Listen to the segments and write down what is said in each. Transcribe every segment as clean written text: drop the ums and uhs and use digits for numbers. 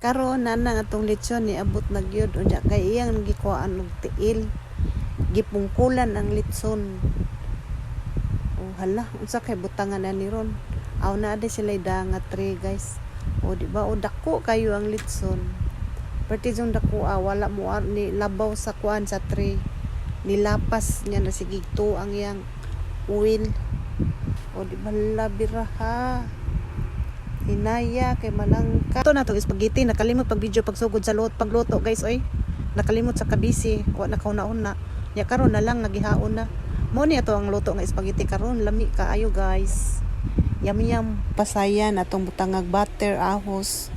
Karon na nga atong lechon ni abot na gyud unya kay iyang gikuhaan og tiil. Gipungkulan ang litson. Oh hala, unsa kay butangan na ni ron? Aw na ade sila nga tray guys. O di ba o dako kayo ang litson. Perti jung dako wala mo ni labaw sa kuan sa tray. Nilapas niya na sigig to ang yang oil. O di ba labira ha. Hinaya kay malangka. Ito na to spaghetti, nakalimot pag video pagsugod sa pagluto guys oy. Nakalimot sa kabisi, wa na kauna-una. Ya karon na lang nagihaon na. Mo ni ato ang luto nga spaghetti karon, lami kaayo guys. Yum pasayan atong butangag butter, ahos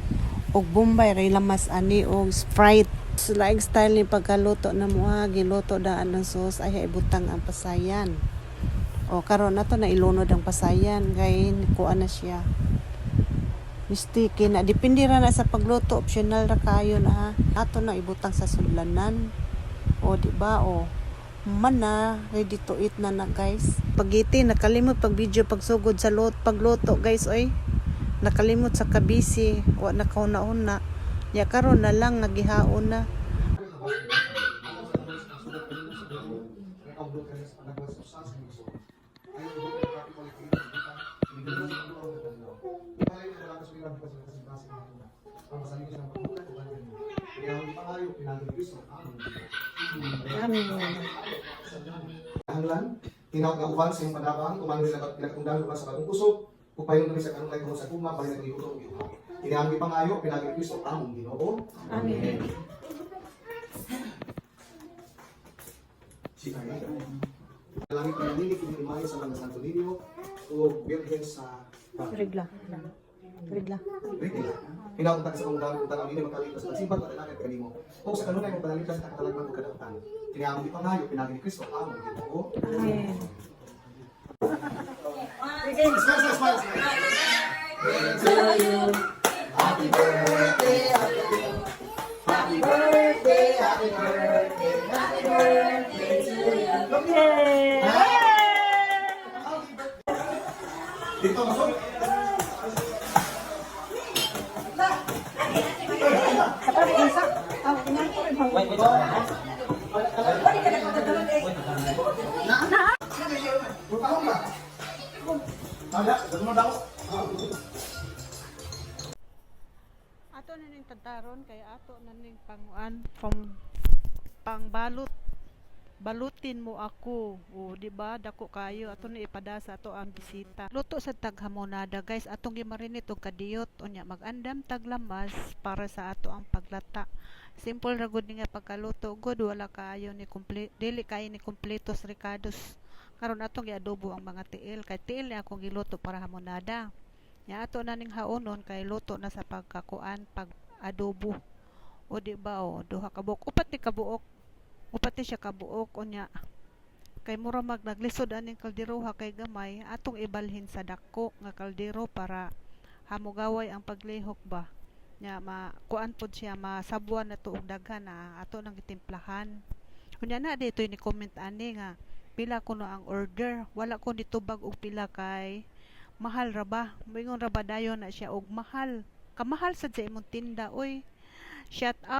og bombay ray lamas ani og Sprite. Like style ni pagkaluto na mo giluto daan ng sauce ay ibutang ang pasayan. O karon nato na ilunod ang pasayan kay kuan na siya. Mistake na depende ra na sa pagluto, optional ra kayo na ha. Ato na ibutang sa sudlanan. O di ba o man na ready to eat na guys. Spaghetti nakalimot pag video pagsugod sa pagluto guys oy. Nakalimot sa kabisi, wa na kauna-una. Ya karon na lang nagihaon na. Hanglan, tinawag nga uban sa iyong panabang, kumangin sa pinagtungdan uban sa bagong kusog, upayon kami sa kanong layo sa kuma, balik ang iutong Ginoo. Tinaambi pangayo, pinagin Kristo among Ginoo. Amen. Langit na naninig kini imahe sa mga Santo Niño o Birhen sa Regla. Regla. Pinapunta sa kong dami kung tanaw nini magkalit sa pagsimbat at nakit kanimo. O sa kanunay mong panalitan sa katalagman ko kadautan. Tinaambi pangayo, pinagin Kristo among Ginoo. Amen. Smile. Happy birthday, happy birthday, happy birthday, happy birthday to you. Dito masuk. Ato na ning tagtaron kay ato na ning panguan from pangbalot. Balutin mo ako. O di ba dako kayo ato ni ipada sa ato ang bisita. Luto sa taghamonada guys, atong gimarinate og kadiyot unya magandam taglamas para sa ato ang paglata. Simple ra gud nga pagkaluto good, wala kayo ni dili kayo ni kompletos ricados. Karon atong giadobo ang mga tiil kay tiil ni akong giluto para hamonada. Nya ato na ning haonon kay luto na sa pagkakuan pag adobo. O di ba o duha ka buok, upat ni kabuok. Upat ni siya kabuok unya. Kay mura naglisod aning kaldero ha kay gamay, atong ibalhin sa dako nga kaldero para hamugaway ang paglihok ba. Nya kuan pod siya masabuan na tuog daghan na ato nang gitimplahan. Kunya na dito ni comment ani nga pila ko no ang order, wala ko nitubag og pila kay mahal ra ba? Moingon ra ba dayon na siya og mahal. Kamahal sad sa imong tinda oy. Shout out